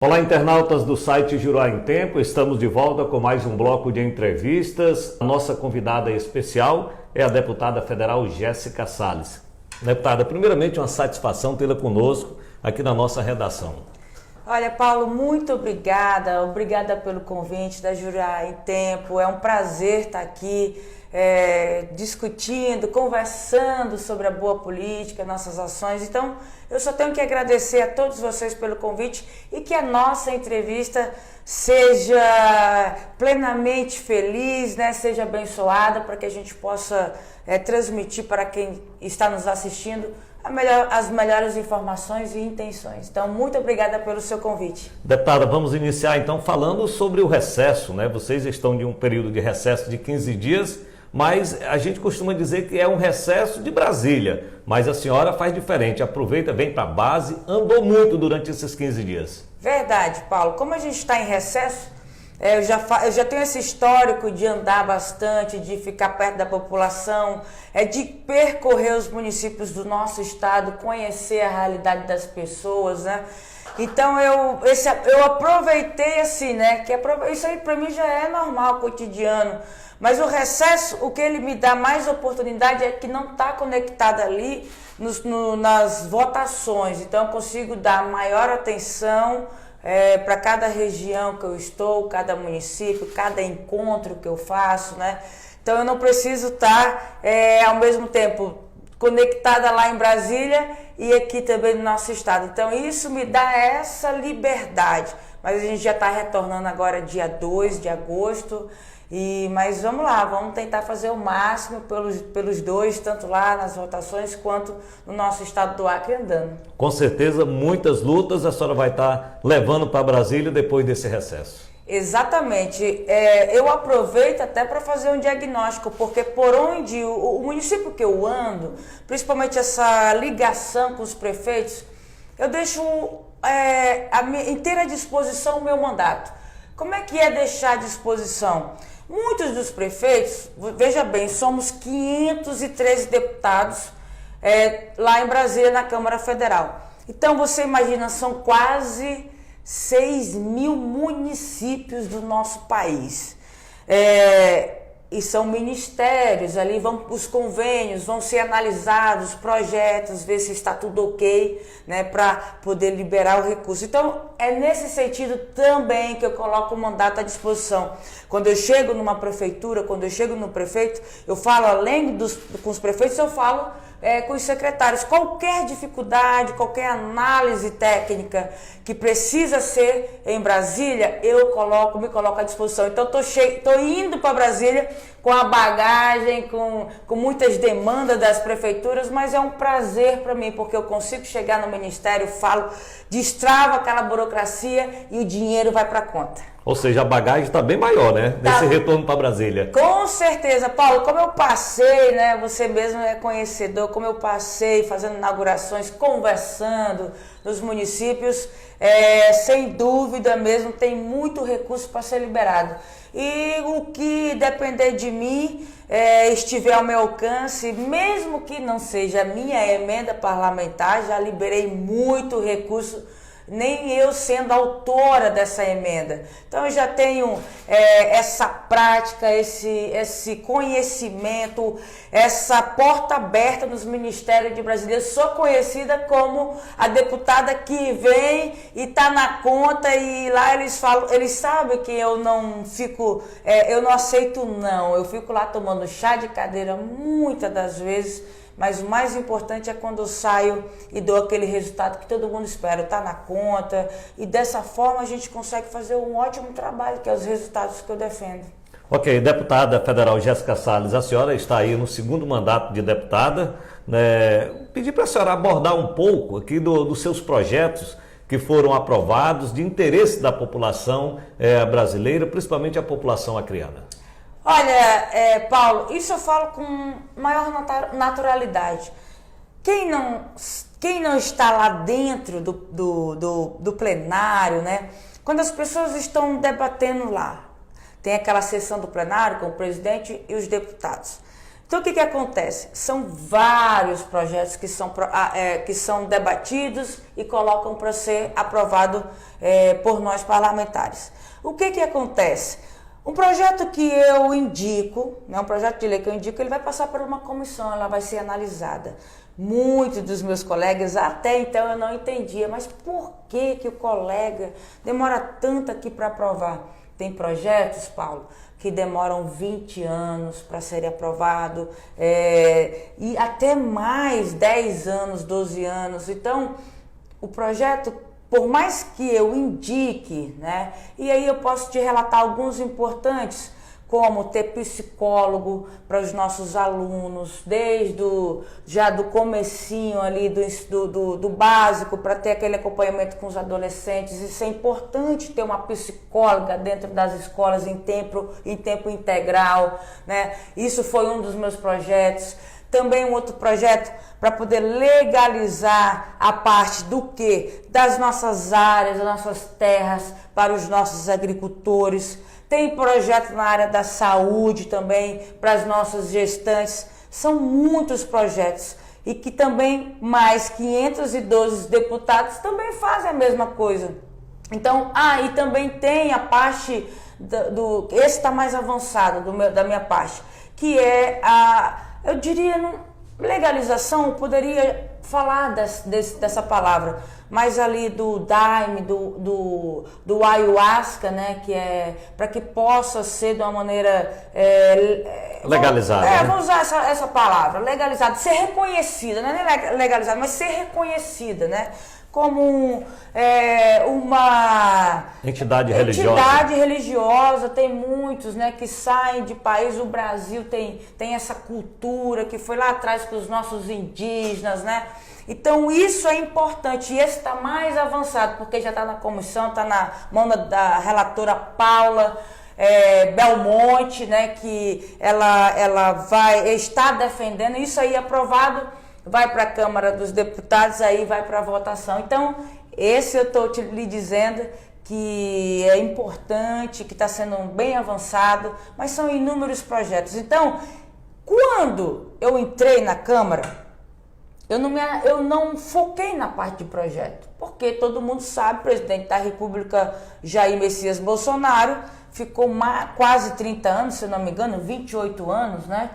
Olá, internautas do site Juruá em Tempo, estamos de volta com mais um bloco de entrevistas. A nossa convidada especial é a deputada federal Jéssica Salles. Deputada, primeiramente uma satisfação tê-la conosco aqui na nossa redação. Olha, Paulo, muito obrigada pelo convite da Juruá em Tempo. É um prazer estar aqui discutindo, conversando sobre a boa política, nossas ações. Então, eu só tenho que agradecer a todos vocês pelo convite e que a nossa entrevista seja plenamente feliz, né? Seja abençoada, para que a gente possa transmitir para quem está nos assistindo as melhores informações e intenções. Então, muito obrigada pelo seu convite. Deputada, vamos iniciar então falando sobre o recesso, né? Vocês estão de um período de recesso de 15 dias, mas a gente costuma dizer que é um recesso de Brasília, mas a senhora faz diferente, aproveita, vem para a base, andou muito durante esses 15 dias. Verdade, Paulo. Como a gente está em recesso, eu já tenho esse histórico de andar bastante, de ficar perto da população, de percorrer os municípios do nosso estado, conhecer a realidade das pessoas, né? Então eu aproveitei assim, né? Isso aí para mim já é normal, cotidiano. Mas o recesso, o que ele me dá mais oportunidade é que não está conectado ali nas votações. Então eu consigo dar maior atenção para cada região que eu estou, cada município, cada encontro que eu faço, né? Então eu não preciso estar ao mesmo tempo conectada lá em Brasília e aqui também no nosso estado. Então isso me dá essa liberdade. Mas a gente já está retornando agora dia 2 de agosto. Mas vamos lá, vamos tentar fazer o máximo pelos dois, tanto lá nas votações quanto no nosso estado do Acre andando. Com certeza, muitas lutas a senhora vai estar levando para Brasília depois desse recesso. Exatamente. Eu aproveito até para fazer um diagnóstico, porque por onde o município que eu ando, principalmente essa ligação com os prefeitos, eu deixo à minha inteira disposição o meu mandato. Como é que é deixar à disposição? Muitos dos prefeitos, veja bem, somos 513 deputados lá em Brasília, na Câmara Federal. Então você imagina, são quase 6.000 municípios do nosso país. E são ministérios, ali vão os convênios, vão ser analisados, projetos, ver se está tudo ok, né, para poder liberar o recurso. Então, é nesse sentido também que eu coloco o mandato à disposição. Quando eu chego numa prefeitura, quando eu chego no prefeito, eu falo, além com os prefeitos, eu falo com os secretários. Qualquer dificuldade, qualquer análise técnica que precisa ser em Brasília, me coloco à disposição. Então, estou indo para Brasília com a bagagem, com muitas demandas das prefeituras, mas é um prazer para mim, porque eu consigo chegar no ministério, falo, destravo aquela burocracia e o dinheiro vai para a conta. Ou seja, a bagagem está bem maior, né? Nesse retorno para Brasília. Com certeza, Paulo. Como eu passei, né? Você mesmo é conhecedor, como eu passei fazendo inaugurações, conversando nos municípios, sem dúvida mesmo, tem muito recurso para ser liberado. E o que depender de mim, estiver ao meu alcance, mesmo que não seja a minha emenda parlamentar, já liberei muito recurso, nem eu sendo autora dessa emenda. Então eu já tenho essa prática, esse conhecimento, essa porta aberta nos ministérios de Brasília. Eu sou conhecida como a deputada que vem e está na conta, e lá eles sabem que eu não fico, eu não aceito não, eu fico lá tomando chá de cadeira muitas das vezes. Mas o mais importante é quando eu saio e dou aquele resultado que todo mundo espera, está na conta, e dessa forma a gente consegue fazer um ótimo trabalho, que é os resultados que eu defendo. Ok, deputada federal Jéssica Salles, a senhora está aí no segundo mandato de deputada, né? Pedi para a senhora abordar um pouco aqui dos seus projetos que foram aprovados de interesse da população brasileira, principalmente a população acreana. Olha, Paulo, isso eu falo com maior naturalidade. Quem não está lá dentro do plenário, né? Quando as pessoas estão debatendo lá, tem aquela sessão do plenário com o presidente e os deputados. Então, o que acontece? São vários projetos que são debatidos e colocam para ser aprovado por nós parlamentares. O que acontece? Um projeto que eu indico, né, um projeto de lei que eu indico, ele vai passar por uma comissão, ela vai ser analisada. Muitos dos meus colegas, até então eu não entendia, mas por que o colega demora tanto aqui para aprovar? Tem projetos, Paulo, que demoram 20 anos para serem aprovados, e até mais, 10 anos, 12 anos. Então, o projeto, por mais que eu indique, né, e aí eu posso te relatar alguns importantes, como ter psicólogo para os nossos alunos, já do comecinho ali, do básico, para ter aquele acompanhamento com os adolescentes. Isso é importante, ter uma psicóloga dentro das escolas em tempo integral, né? Isso foi um dos meus projetos. Também um outro projeto para poder legalizar a parte do quê? Das nossas áreas, das nossas terras para os nossos agricultores. Tem projeto na área da saúde também para as nossas gestantes. São muitos projetos e que também mais 512 deputados também fazem a mesma coisa. Então, e também tem a parte esse está mais avançado da minha parte, que é eu diria, legalização, eu poderia falar dessa palavra, mas ali do daime, do ayahuasca, né, que é para que possa ser de uma maneira legalizada. Vamos usar essa palavra, legalizada, ser reconhecida, não é nem legalizada, mas ser reconhecida, né? Como uma entidade religiosa. Entidade religiosa, tem muitos, né, que saem de país. O Brasil tem essa cultura que foi lá atrás com os nossos indígenas, né? Então isso é importante, e esse está mais avançado, porque já está na comissão, está na mão da relatora Paula Belmonte, né, que ela está defendendo, isso aí aprovado, vai para a Câmara dos Deputados, aí vai para a votação. Então, esse eu estou lhe dizendo que é importante, que está sendo bem avançado, mas são inúmeros projetos. Então, quando eu entrei na Câmara, eu não foquei na parte de projeto, porque todo mundo sabe, o presidente da República, Jair Messias Bolsonaro, ficou quase 30 anos, se não me engano, 28 anos, né,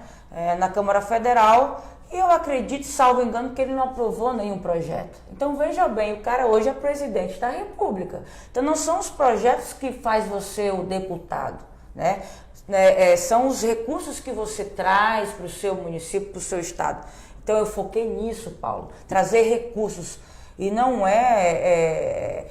na Câmara Federal. E eu acredito, salvo engano, que ele não aprovou nenhum projeto. Então, veja bem, o cara hoje é presidente da República. Então, não são os projetos que faz você o deputado, né? São os recursos que você traz para o seu município, para o seu estado. Então, eu foquei nisso, Paulo, trazer recursos. E não é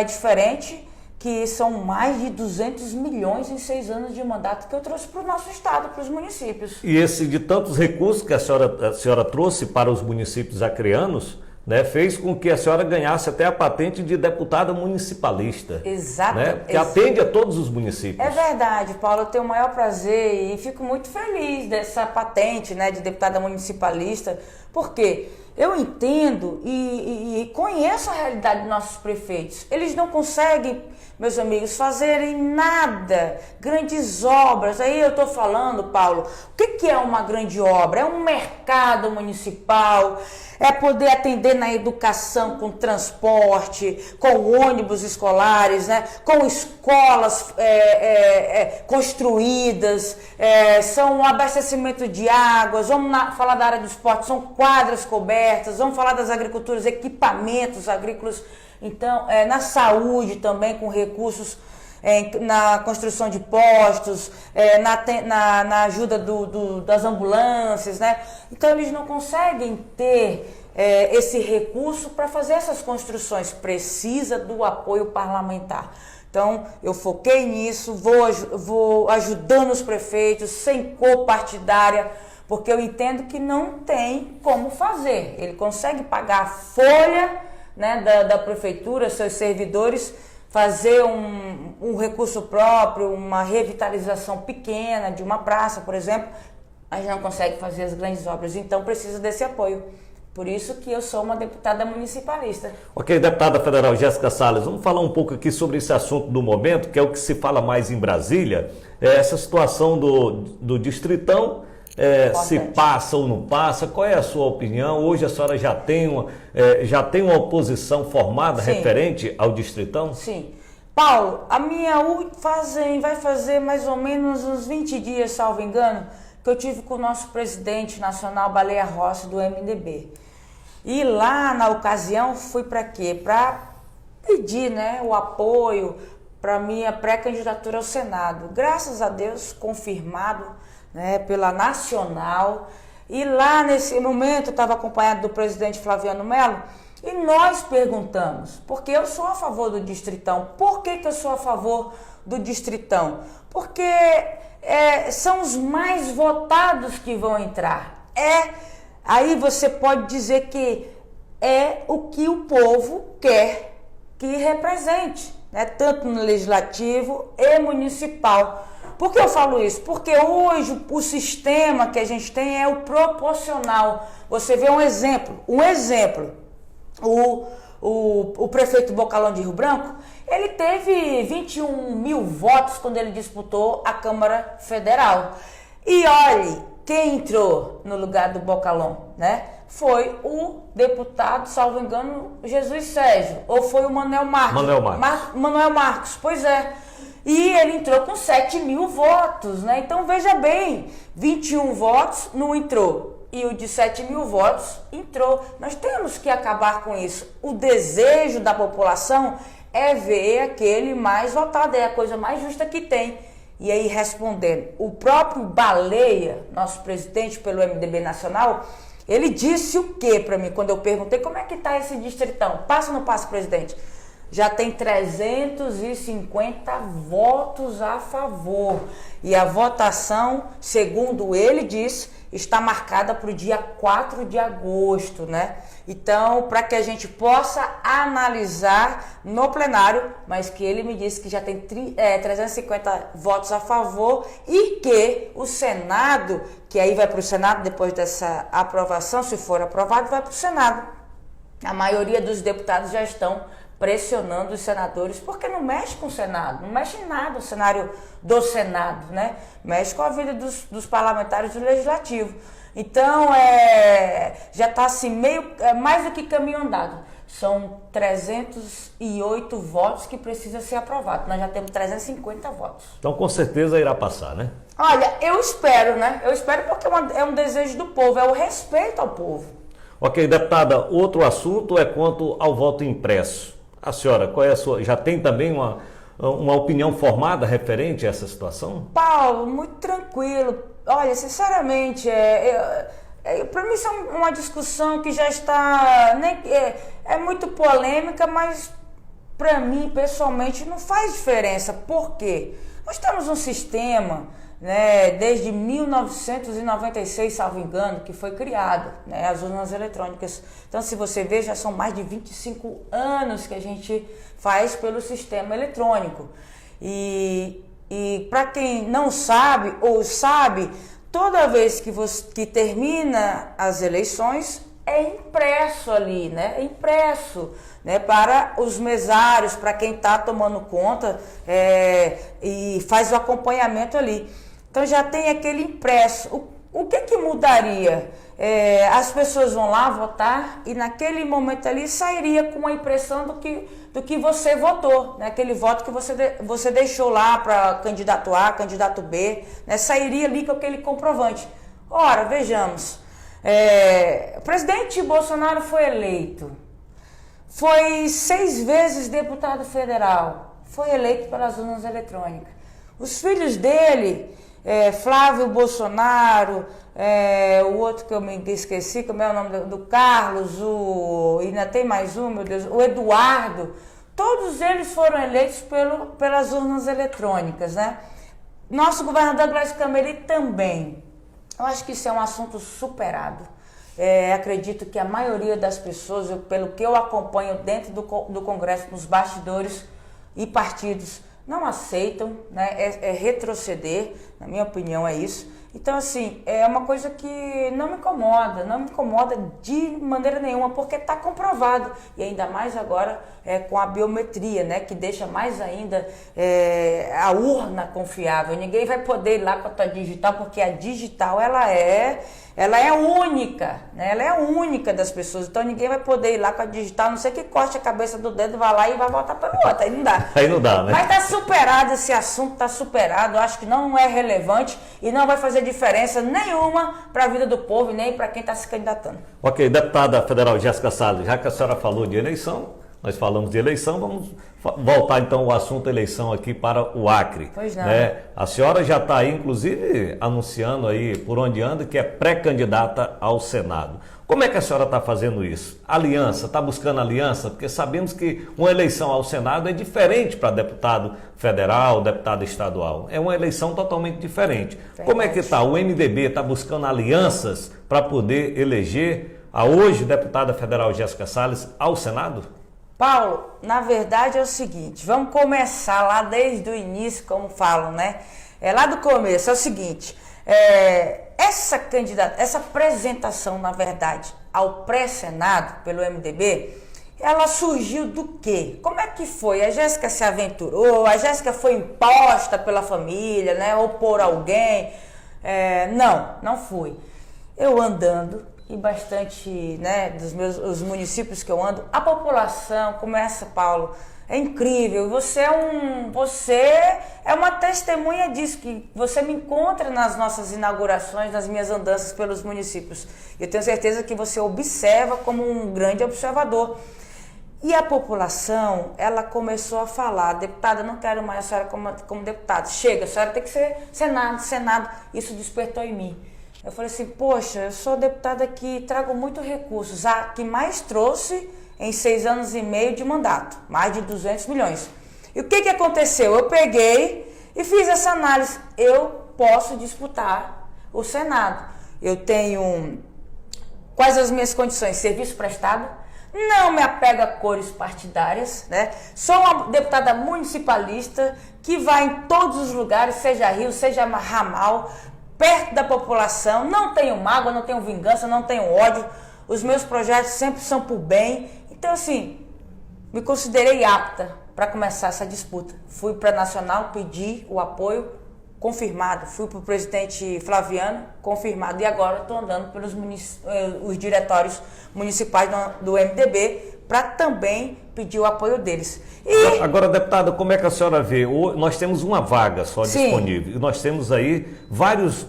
diferente, que são mais de 200 milhões em 6 anos de mandato que eu trouxe para o nosso estado, para os municípios. E esse de tantos recursos que a senhora trouxe para os municípios acreanos, né, fez com que a senhora ganhasse até a patente de deputada municipalista. Exato. Né, que atende a todos os municípios. É verdade, Paulo, eu tenho o maior prazer e fico muito feliz dessa patente, né, de deputada municipalista, porque eu entendo e conheço a realidade dos nossos prefeitos. Eles não conseguem, meus amigos, fazerem nada, grandes obras. Aí eu estou falando, Paulo, o que é uma grande obra? É um mercado municipal, é poder atender na educação com transporte, com ônibus escolares, né? Com escolas construídas, são um abastecimento de águas, falar da área do esporte, são quadras cobertas, vamos falar das agriculturas, equipamentos agrícolas. Então, na saúde também, com recursos na construção de postos, na ajuda das ambulâncias, né? Então, eles não conseguem ter esse recurso para fazer essas construções. Precisa do apoio parlamentar. Então, eu foquei nisso, vou ajudando os prefeitos, sem cor partidária, porque eu entendo que não tem como fazer. Ele consegue pagar a folha, né, da prefeitura, seus servidores, fazer um recurso próprio, uma revitalização pequena de uma praça, por exemplo, mas não consegue fazer as grandes obras. Então, precisa desse apoio. Por isso que eu sou uma deputada municipalista. Ok, deputada federal Jéssica Salles, vamos falar um pouco aqui sobre esse assunto do momento, que é o que se fala mais em Brasília, essa situação do Distritão, se passa ou não passa? Qual é a sua opinião? Hoje a senhora já tem uma oposição formada referente ao Distritão? Sim. Paulo, a minha vai fazer mais ou menos uns 20 dias, salvo engano, que eu tive com o nosso presidente nacional, Baleia Rossi, do MDB. E lá, na ocasião, fui para quê? Para pedir, né, o apoio para minha pré-candidatura ao Senado. Graças a Deus, confirmado, né, pela Nacional. E lá, nesse momento, eu estava acompanhado do presidente Flaviano Melo, e nós perguntamos, porque eu sou a favor do Distritão. Por que eu sou a favor do Distritão? Porque são os mais votados que vão entrar. Aí você pode dizer que é o que o povo quer que represente, né? Tanto no legislativo e municipal. Por que eu falo isso? Porque hoje o sistema que a gente tem é o proporcional. Você vê um exemplo. O prefeito Bocalão de Rio Branco, ele teve 21 mil votos quando ele disputou a Câmara Federal. E olhe, quem entrou no lugar do Bocalão, né? Foi o deputado, salvo engano, Jesus Sérgio, ou foi o Manuel Marques? Manuel Marques, pois é. E ele entrou com 7 mil votos, né? Então veja bem, 21 votos não entrou. E o de 7 mil votos entrou. Nós temos que acabar com isso. O desejo da população é ver aquele mais votado, é a coisa mais justa que tem. E aí, respondendo, o próprio Baleia, nosso presidente pelo MDB Nacional, ele disse o quê para mim quando eu perguntei como é que está esse Distritão? Passa ou não passa, presidente? Já tem 350 votos a favor. E a votação, segundo ele disse, está marcada para o dia 4 de agosto, né? Então, para que a gente possa analisar no plenário, mas que ele me disse que já tem 350 votos a favor e que o Senado, que aí vai para o Senado depois dessa aprovação, se for aprovado, vai para o Senado. A maioria dos deputados já estão pressionando os senadores, porque não mexe com o Senado, não mexe em nada o cenário do Senado, né? Mexe com a vida dos parlamentares do Legislativo. Então, já está assim, mais do que caminho andado. São 308 votos que precisa ser aprovado. Nós já temos 350 votos. Então, com certeza irá passar, né? Olha, eu espero, né? Eu espero porque é um desejo do povo, é o respeito ao povo. Ok, deputada, outro assunto é quanto ao voto impresso. A senhora, qual é a sua? Já tem também uma opinião formada referente a essa situação? Paulo, muito tranquilo. Olha, sinceramente, para mim isso é uma discussão que já está... É muito polêmica, mas para mim, pessoalmente, não faz diferença. Por quê? Nós temos um sistema, né, desde 1996, salvo engano, que foi criado, né, as urnas eletrônicas. Então, se você ver, já são mais de 25 anos que a gente faz pelo sistema eletrônico. E para quem não sabe ou sabe, toda vez que termina as eleições, é impresso ali, né? É impresso, né? Para os mesários, para quem está tomando conta e faz o acompanhamento ali. Então já tem aquele impresso. O que mudaria? As pessoas vão lá votar e naquele momento ali sairia com a impressão do que você votou, né? Aquele voto que você deixou lá para candidato A, candidato B, né? Sairia ali com aquele comprovante. Ora, vejamos, o presidente Bolsonaro foi eleito, foi 6 vezes deputado federal, foi eleito pelas urnas eletrônicas. Os filhos dele... Flávio Bolsonaro, o outro que eu me esqueci, como é o nome do Carlos, ainda tem mais um, meu Deus, o Eduardo, todos eles foram eleitos pelas urnas eletrônicas, né? Nosso governador Gladys Cameli também. Eu acho que isso é um assunto superado. Acredito que a maioria das pessoas, pelo que eu acompanho dentro do Congresso, nos bastidores e partidos, não aceitam, né? Retroceder, na minha opinião é isso. Então, assim, é uma coisa que não me incomoda de maneira nenhuma, porque está comprovado. E ainda mais agora com a biometria, né, que deixa mais ainda a urna confiável. Ninguém vai poder ir lá com a tua digital, porque a digital, ela é única, né? Ela é única das pessoas. Então, ninguém vai poder ir lá com a digital, a não ser que corte a cabeça do dedo, vai lá e vai voltar pelo outro. Aí não dá. Aí não dá, né? Mas está superado esse assunto, está superado. Eu acho que não é relevante e não vai fazer diferença nenhuma para a vida do povo e nem para quem está se candidatando. Ok, deputada federal Jéssica Salles, já que a senhora falou de eleição, nós falamos de eleição, vamos voltar então o assunto eleição aqui para o Acre. Pois não. Né? A senhora já está aí, inclusive, anunciando aí por onde anda que é pré-candidata ao Senado. Como é que a senhora está fazendo isso? Aliança, está buscando aliança? Porque sabemos que uma eleição ao Senado é diferente para deputado federal, deputado estadual. É uma eleição totalmente diferente. Verdade. Como é que está? O MDB está buscando alianças para poder eleger a hoje deputada federal Jéssica Salles ao Senado? Paulo, na verdade é o seguinte, vamos começar lá desde o início, como falam, né? Lá do começo, é o seguinte, essa apresentação, na verdade, ao pré-senado pelo MDB, ela surgiu do quê? Como é que foi? A Jéssica se aventurou, a Jéssica foi imposta pela família, né? Ou por alguém? Não fui. Eu andando, e bastante, né, os municípios que eu ando, a população começa, Paulo, é incrível, você é uma testemunha disso, que você me encontra nas nossas inaugurações, nas minhas andanças pelos municípios. Eu tenho certeza que você observa como um grande observador. E a população, ela começou a falar, deputada, não quero mais a senhora como deputada, chega, a senhora tem que ser Senado, isso despertou em mim. Eu falei assim, poxa, eu sou deputada que trago muitos recursos, a que mais trouxe em 6 anos e meio de mandato, mais de 200 milhões. E o que aconteceu? Eu peguei e fiz essa análise, eu posso disputar o Senado. Eu tenho, quais as minhas condições? Serviço prestado, não me apego a cores partidárias, né? Sou uma deputada municipalista que vai em todos os lugares, seja rio, seja ramal, perto da população, não tenho mágoa, não tenho vingança, não tenho ódio, os meus projetos sempre são por bem. Então, assim, me considerei apta para começar essa disputa. Fui para a Nacional, pedi o apoio, confirmado. Fui para o presidente Flaviano, confirmado. E agora estou andando pelos os diretórios municipais do MDB para também pedir o apoio deles. E... Agora, deputada, como é que a senhora vê? Nós temos uma vaga só disponível. E nós temos aí vários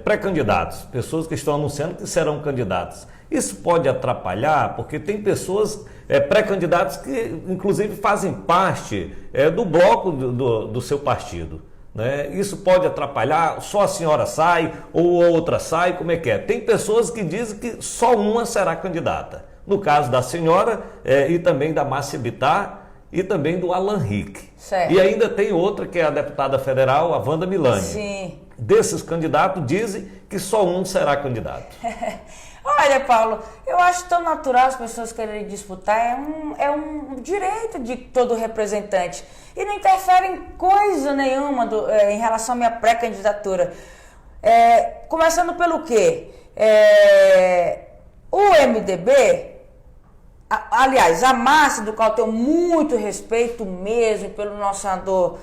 pré-candidatos, pessoas que estão anunciando que serão candidatos. Isso pode atrapalhar, porque tem pessoas, pré-candidatos que inclusive fazem parte do bloco do seu partido. Né? Isso pode atrapalhar, só a senhora sai ou a outra sai, como é que é? Tem pessoas que dizem que só uma será candidata. No caso da senhora e também da Márcia Bittar e também do Alan Rick. Certo. E ainda tem outra que é a deputada federal, a Wanda Milani. Sim. Desses candidatos dizem que só um será candidato. Olha, Paulo, eu acho tão natural as pessoas quererem disputar, é um direito de todo representante e não interfere em coisa nenhuma em relação à minha pré-candidatura. Começando pelo quê? O MDB, aliás, a Márcia, do qual eu tenho muito respeito mesmo pelo nosso senador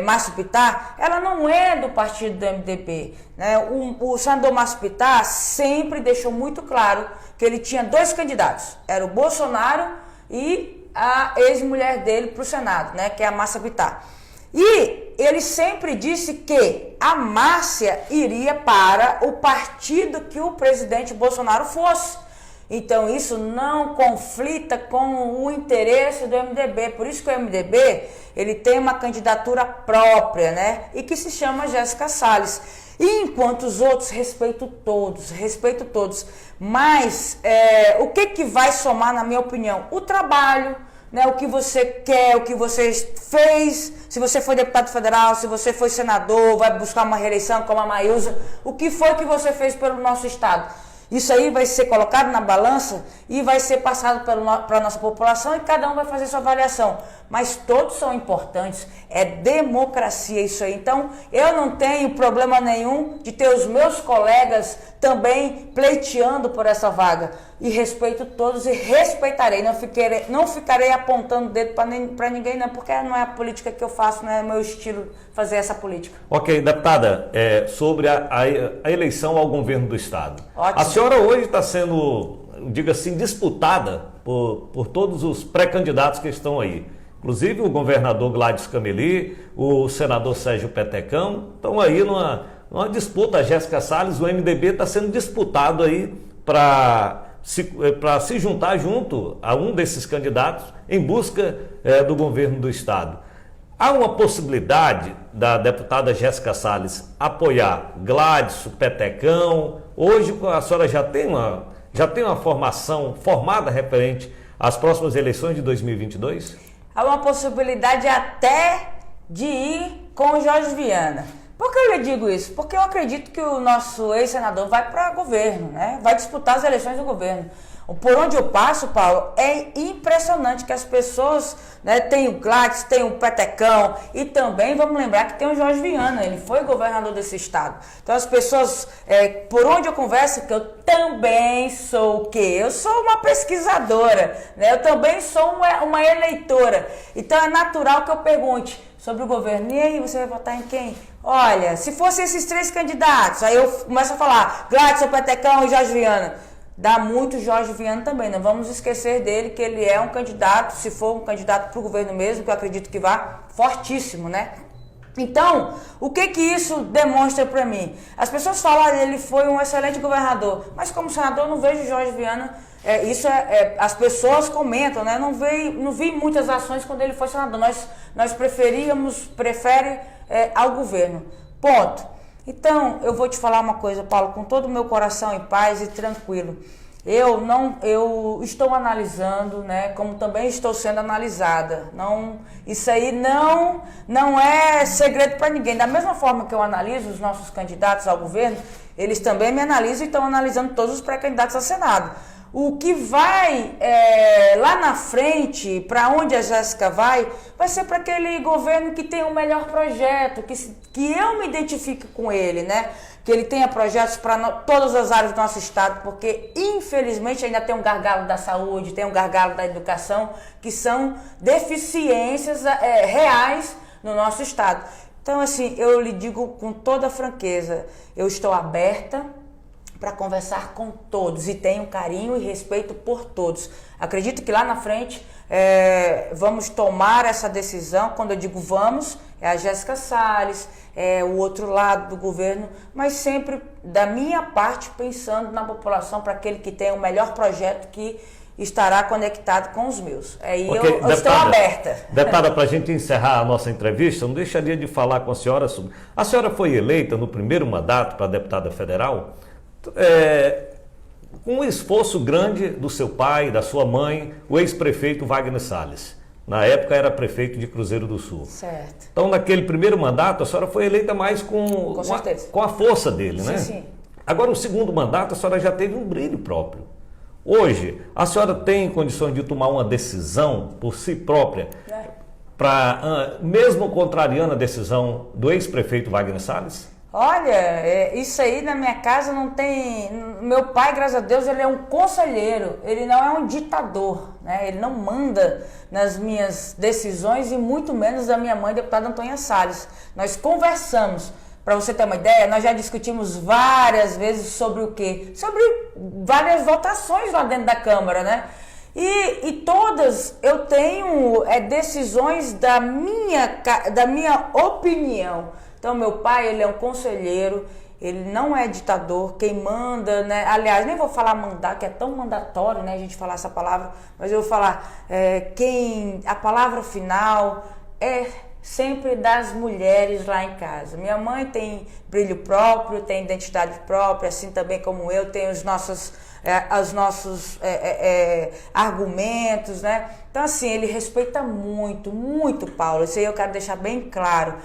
Márcio Bittar, ela não é do partido do MDB. Né? O senador Márcio Bittar sempre deixou muito claro que ele tinha 2 candidatos, era o Bolsonaro e a ex-mulher dele para o Senado, né? Que é a Márcia Bittar. E ele sempre disse que a Márcia iria para o partido que o presidente Bolsonaro fosse. Então isso não conflita com o interesse do MDB, por isso que o MDB ele tem uma candidatura própria, né? E que se chama Jéssica Salles. E enquanto os outros, respeito todos, mas o que vai somar, na minha opinião? O trabalho, né? O que você quer, o que você fez, se você foi deputado federal, se você foi senador, vai buscar uma reeleição como a Maísa, o que foi que você fez pelo nosso estado? Isso aí vai ser colocado na balança e vai ser passado para a nossa população e cada um vai fazer sua avaliação. Mas todos são importantes, é democracia isso aí. Então, eu não tenho problema nenhum de ter os meus colegas também pleiteando por essa vaga. E respeito todos e respeitarei, não ficarei apontando o dedo para ninguém, não, porque não é a política que eu faço, não é meu estilo fazer essa política. Ok, deputada, sobre a eleição ao governo do Estado. Ótimo. A senhora hoje está sendo, diga assim, disputada por todos os pré-candidatos que estão aí. Inclusive o governador Gladys Cameli, o senador Sérgio Petecão, estão aí numa disputa. A Jéssica Salles, o MDB está sendo disputado aí para se juntar junto a um desses candidatos em busca do governo do Estado. Há uma possibilidade da deputada Jéssica Salles apoiar Gladys, Petecão? Hoje a senhora já tem uma formação formada referente às próximas eleições de 2022? Há uma possibilidade até de ir com o Jorge Viana. Por que eu lhe digo isso? Porque eu acredito que o nosso ex-senador vai para governo, né? Vai disputar as eleições do governo. Por onde eu passo, Paulo, é impressionante que as pessoas, né, tem o Gladys, tem o Petecão e também vamos lembrar que tem o Jorge Viana, ele foi governador desse estado. Então as pessoas, por onde eu converso, que eu também sou o quê? Eu sou uma pesquisadora, né? Eu também sou uma eleitora. Então é natural que eu pergunte sobre o governo. E aí, você vai votar em quem? Olha, se fosse esses três candidatos, aí eu começo a falar Gladys, Petecão e Jorge Viana. Dá muito Jorge Viana também, não vamos esquecer dele que ele é um candidato, se for um candidato para o governo mesmo, que eu acredito que vá, fortíssimo, né? Então, o que isso demonstra para mim? As pessoas falam que ele foi um excelente governador, mas como senador eu não vejo Jorge Viana, as pessoas comentam, né? Não vi muitas ações quando ele foi senador, nós prefere ao governo, ponto. Então, eu vou te falar uma coisa, Paulo, com todo o meu coração em paz e tranquilo. Eu estou analisando, né, como também estou sendo analisada. Isso aí não é segredo para ninguém. Da mesma forma que eu analiso os nossos candidatos ao governo, eles também me analisam e estão analisando todos os pré-candidatos ao Senado. O que vai lá na frente, para onde a Jéssica vai ser para aquele governo que tem o melhor projeto, que eu me identifique com ele, né? Que ele tenha projetos para todas as áreas do nosso estado, porque infelizmente ainda tem um gargalo da saúde, tem um gargalo da educação, que são deficiências reais no nosso estado. Então, assim, eu lhe digo com toda franqueza, eu estou aberta para conversar com todos e tenho carinho e respeito por todos. Acredito que lá na frente vamos tomar essa decisão. Quando eu digo vamos, é a Jéssica Salles, é o outro lado do governo, mas sempre da minha parte pensando na população, para aquele que tem o melhor projeto que estará conectado com os meus. Eu estou aberta. Deputada, para a gente encerrar a nossa entrevista, não deixaria de falar com a senhora sobre... A senhora foi eleita no primeiro mandato para deputada federal, com um esforço grande do seu pai, da sua mãe, o ex-prefeito Wagner Salles. Na época era prefeito de Cruzeiro do Sul. Certo. Então, naquele primeiro mandato, a senhora foi eleita mais com a força dele, né? Sim. Agora, o segundo mandato, a senhora já teve um brilho próprio. Hoje, a senhora tem condições de tomar uma decisão por si própria, mesmo contrariando a decisão do ex-prefeito Wagner Salles? Olha, isso aí na minha casa não tem... Meu pai, graças a Deus, ele é um conselheiro, ele não é um ditador, né? Ele não manda nas minhas decisões e muito menos da minha mãe, deputada Antônia Salles. Nós conversamos. Para você ter uma ideia, nós já discutimos várias vezes sobre o quê? Sobre várias votações lá dentro da Câmara, né? E todas eu tenho decisões da minha opinião. Então, meu pai, ele é um conselheiro, ele não é ditador, quem manda, né? Aliás, nem vou falar mandar, que é tão mandatório, né, a gente falar essa palavra, mas eu vou falar, a palavra final é sempre das mulheres lá em casa. Minha mãe tem brilho próprio, tem identidade própria, assim também como eu, tenho os nossos argumentos, né? Então, assim, ele respeita muito, muito, Paulo, isso aí eu quero deixar bem claro.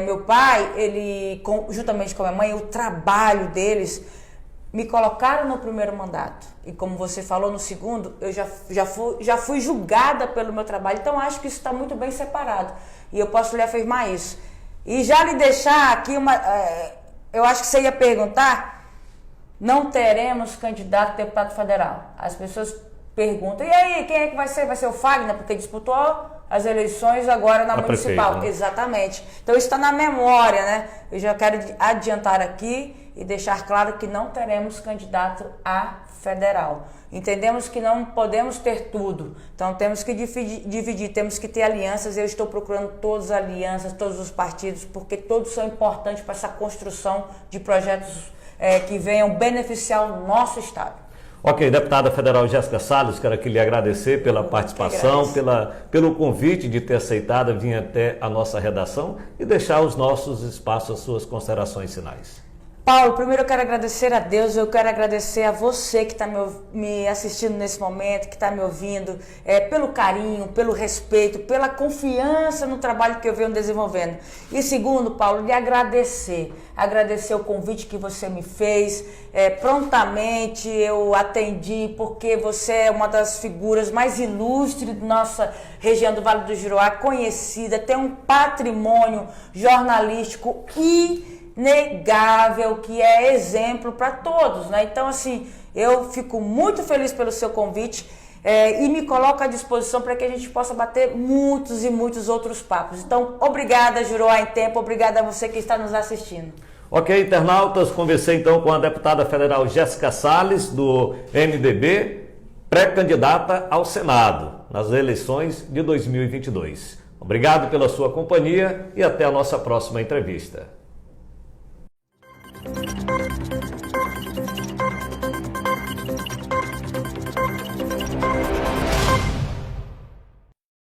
Meu pai, ele, juntamente com a minha mãe, o trabalho deles me colocaram no primeiro mandato. E como você falou, no segundo, eu já fui julgada pelo meu trabalho. Então, acho que isso está muito bem separado. E eu posso lhe afirmar isso. E já lhe deixar aqui eu acho que você ia perguntar, não teremos candidato a deputado federal. As pessoas perguntam, e aí, quem é que vai ser? Vai ser o Fagner, porque disputou as eleições agora na municipal. Prefeito, né? Exatamente. Então, isso está na memória, né? Eu já quero adiantar aqui e deixar claro que não teremos candidato a federal. Entendemos que não podemos ter tudo. Então, temos que dividir, temos que ter alianças. Eu estou procurando todas as alianças, todos os partidos, porque todos são importantes para essa construção de projetos que venham beneficiar o nosso Estado. Ok, deputada federal Jéssica Salles, quero aqui lhe agradecer pela participação, pelo convite de ter aceitado vir até a nossa redação e deixar os nossos espaços, as suas considerações finais. Paulo, primeiro eu quero agradecer a Deus, eu quero agradecer a você que está me assistindo nesse momento, que está me ouvindo, pelo carinho, pelo respeito, pela confiança no trabalho que eu venho desenvolvendo. E segundo, Paulo, lhe agradecer o convite que você me fez, prontamente eu atendi, porque você é uma das figuras mais ilustres da nossa região do Vale do Juruá, conhecida, tem um patrimônio jornalístico inegável, que é exemplo para todos, né? Então, assim, eu fico muito feliz pelo seu convite e me coloco à disposição para que a gente possa bater muitos e muitos outros papos. Então, obrigada, Juruá em Tempo, obrigada a você que está nos assistindo. Ok, internautas, conversei então com a deputada federal Jéssica Salles, do MDB, pré-candidata ao Senado nas eleições de 2022. Obrigado pela sua companhia e até a nossa próxima entrevista.